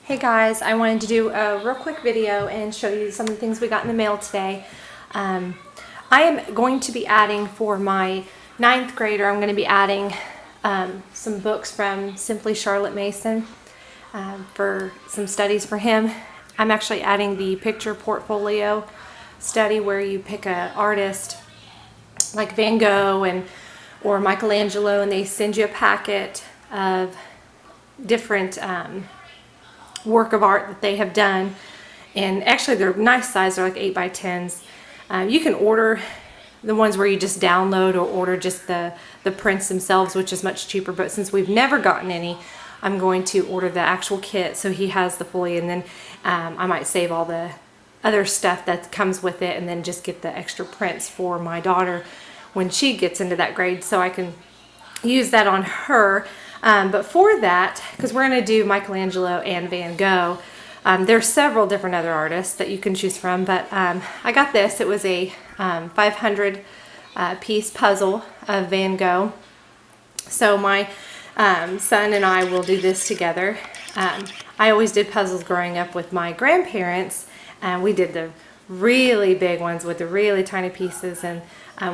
Hey guys, I wanted to do a real quick video and show you some of the things we got in the mail today. I am going to be adding for my 9th grader, I'm going to be adding some books from Simply Charlotte Mason for some studies for him. I'm actually adding the picture portfolio study where you pick an artist like Van Gogh or Michelangelo, and they send you a packet of different work of art that they have done, and actually they're nice size. They're like 8 by 10s. You can order the ones where you just download or order just the prints themselves, which is much cheaper, but since we've never gotten any, I'm going to order the actual kit so he has the fully, and then I might save all the other stuff that comes with it and then just get the extra prints for my daughter when she gets into that grade so I can use that on her. But for that, because we're going to do Michelangelo and Van Gogh, there's several different other artists that you can choose from, but I got this. It was a 500 piece puzzle of Van Gogh. So my son and I will do this together. I always did puzzles growing up with my grandparents, and we did the really big ones with the really tiny pieces, and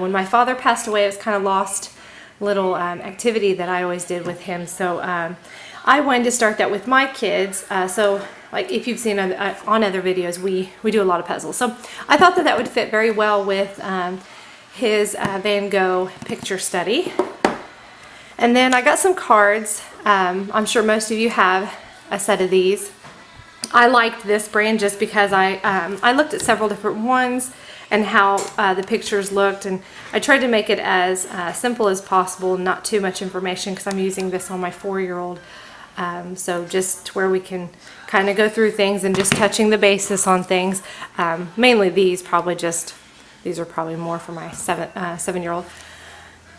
when my father passed away, it was kind of lost little activity that I always did with him. So I wanted to start that with my kids. So like if you've seen on other videos, we do a lot of puzzles. So I thought that would fit very well with his Van Gogh picture study. And then I got some cards. I'm sure most of you have a set of these. I liked this brand just because I looked at several different ones and how the pictures looked, and I tried to make it as simple as possible, not too much information, because I'm using this on my 4-year-old. So just where we can kind of go through things and just touching the basis on things. Mainly these are probably more for my 7-year-old.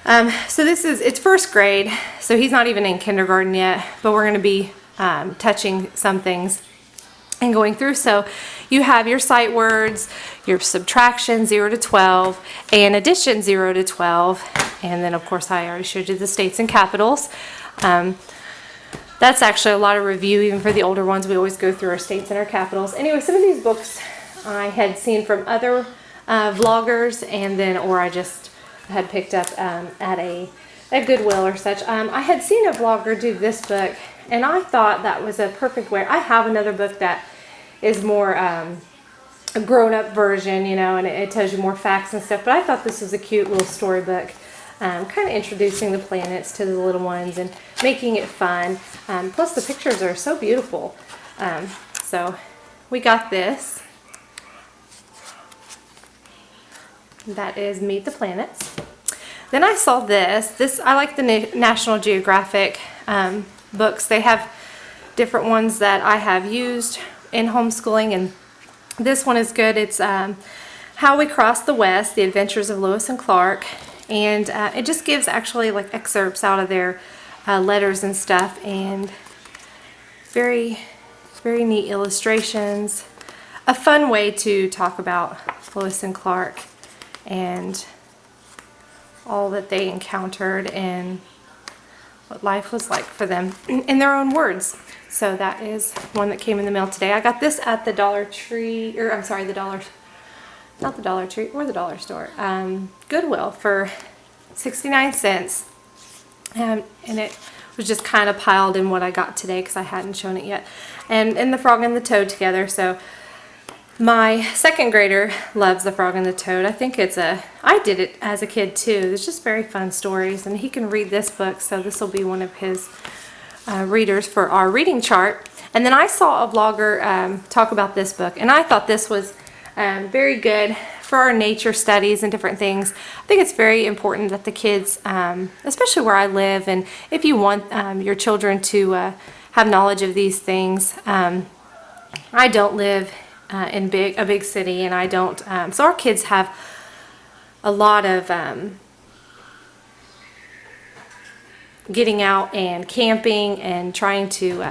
So it's first grade, so he's not even in kindergarten yet, but we're going to be touching some things and going through. So you have your sight words, your subtraction 0 to 12, and addition 0 to 12, and then of course I already showed you the states and capitals. That's actually a lot of review even for the older ones. We always go through our states and our capitals. Anyway, some of these books I had seen from other vloggers, and then or I just had picked up at a Goodwill or such. I had seen a vlogger do this book, and I thought that was a perfect way. I have another book that is more a grown-up version, you know, and it tells you more facts and stuff, but I thought this was a cute little storybook, kind of introducing the planets to the little ones and making it fun. Plus the pictures are so beautiful. So we got this. That is Meet the Planets. Then I saw this. I like the National Geographic books. They have different ones that I have used in homeschooling, and this one is good. It's How We Crossed the West, The Adventures of Lewis and Clark, and it just gives actually like excerpts out of their letters and stuff, and very, very neat illustrations. A fun way to talk about Lewis and Clark and all that they encountered and what life was like for them in their own words. So that is one that came in the mail today. I got this at the Dollar Tree, or I'm sorry, not the Dollar Tree or the dollar store, Goodwill for 69 cents. And it was just kind of piled in what I got today because I hadn't shown it yet. And the Frog and the Toad together. So my 2nd grader loves the Frog and the Toad. I think I did it as a kid too. It's just very fun stories, and he can read this book, so this will be one of his readers for our reading chart. And then I saw a vlogger talk about this book, and I thought this was very good for our nature studies and different things. I think it's very important that the kids, especially where I live, and if you want your children to have knowledge of these things, I don't live in a big city, and I don't, so our kids have a lot of getting out and camping and trying to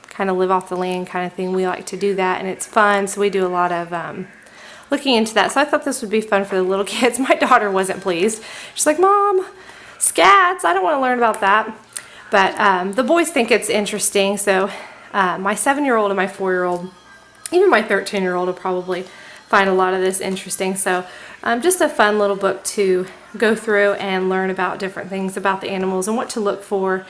kind of live off the land kind of thing. We like to do that, and it's fun, so we do a lot of looking into that. So I thought this would be fun for the little kids. My daughter wasn't pleased. She's like, Mom, scats, I don't want to learn about that. But the boys think it's interesting, so My 7-year-old and my 4-year-old, even my 13-year-old will probably find a lot of this interesting. So just a fun little book to go through and learn about different things about the animals and what to look for,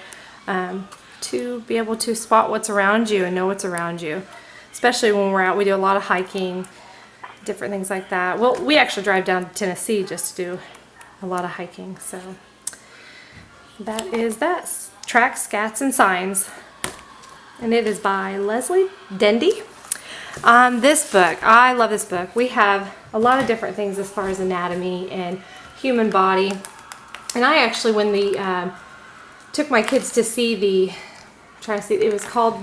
to be able to spot what's around you and know what's around you. Especially when we're out, we do a lot of hiking, different things like that. Well, we actually drive down to Tennessee just to do a lot of hiking. So that is that. Tracks, Scats, and Signs. And it is by Leslie Dendy. This book, I love this book. We have a lot of different things as far as anatomy and human body. And I actually, when the took my kids to see it was called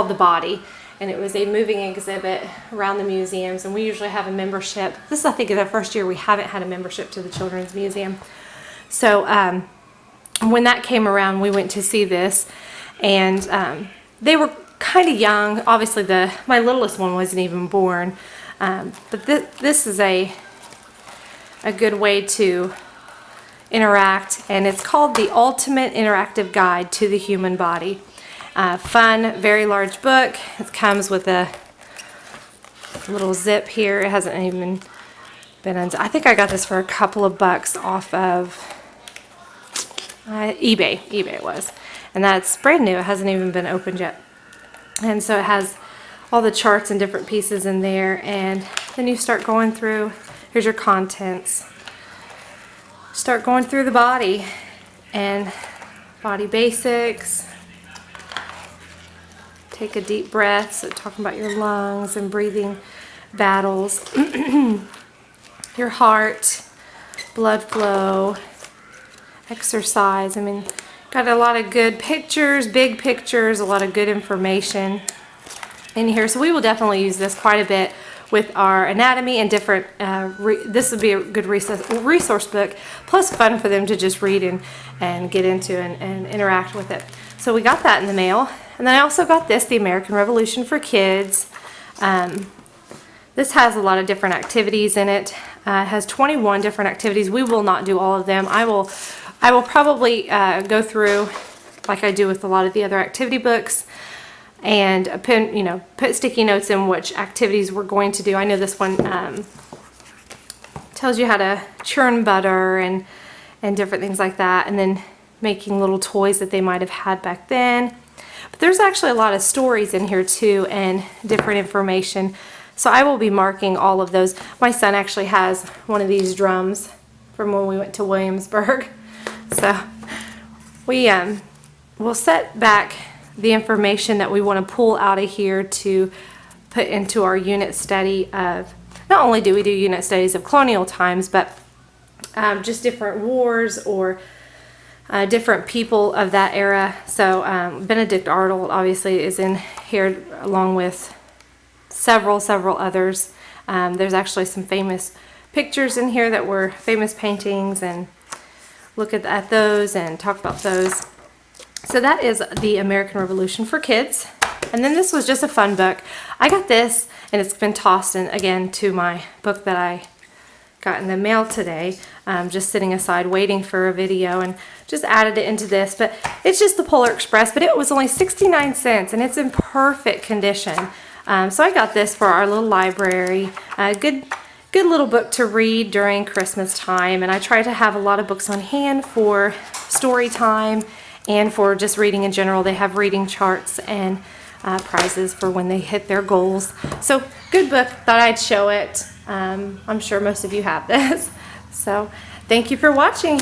The Body, and it was a moving exhibit around the museums. And we usually have a membership. This, I think, is the first year we haven't had a membership to the Children's Museum. So when that came around, we went to see this, and they were kind of young. Obviously, my littlest one wasn't even born, but this is a good way to interact, and it's called The Ultimate Interactive Guide to the Human Body. Fun, very large book. It comes with a little zip here. It hasn't even been unzipped. I think I got this for a couple of bucks off of eBay. eBay it was, and that's brand new. It hasn't even been opened yet. And so it has all the charts and different pieces in there, and then you start going through, here's your contents. Start going through the body and body basics. Take a deep breath, so talking about your lungs and breathing battles. Your heart, blood flow, exercise. I mean, got a lot of good pictures, big pictures, a lot of good information in here. So we will definitely use this quite a bit with our anatomy and different, this would be a good resource book, plus fun for them to just read and get into and interact with it. So we got that in the mail. And then I also got this, The American Revolution for Kids. This has a lot of different activities in it. It has 21 different activities. We will not do all of them. I will probably go through, like I do with a lot of the other activity books, and put sticky notes in which activities we're going to do. I know this one tells you how to churn butter and different things like that, and then making little toys that they might have had back then. But there's actually a lot of stories in here too, and different information. So I will be marking all of those. My son actually has one of these drums from when we went to Williamsburg. So we will set back the information that we want to pull out of here to put into our unit study of, not only do we do unit studies of colonial times, but just different wars or different people of that era. So Benedict Arnold obviously is in here along with several others. There's actually some famous pictures in here that were famous paintings, and look at those and talk about those. So that is The American Revolution for Kids. And then this was just a fun book. I got this, and it's been tossed in again to my book that I got in the mail today. Just sitting aside waiting for a video, and just added it into this. But it's just the Polar Express, but it was only 69 cents, and it's in perfect condition. So I got this for our little library. Good little book to read during Christmas time, and I try to have a lot of books on hand for story time and for just reading in general. They have reading charts and prizes for when they hit their goals. So good book, thought I'd show it. I'm sure most of you have this. So thank you for watching.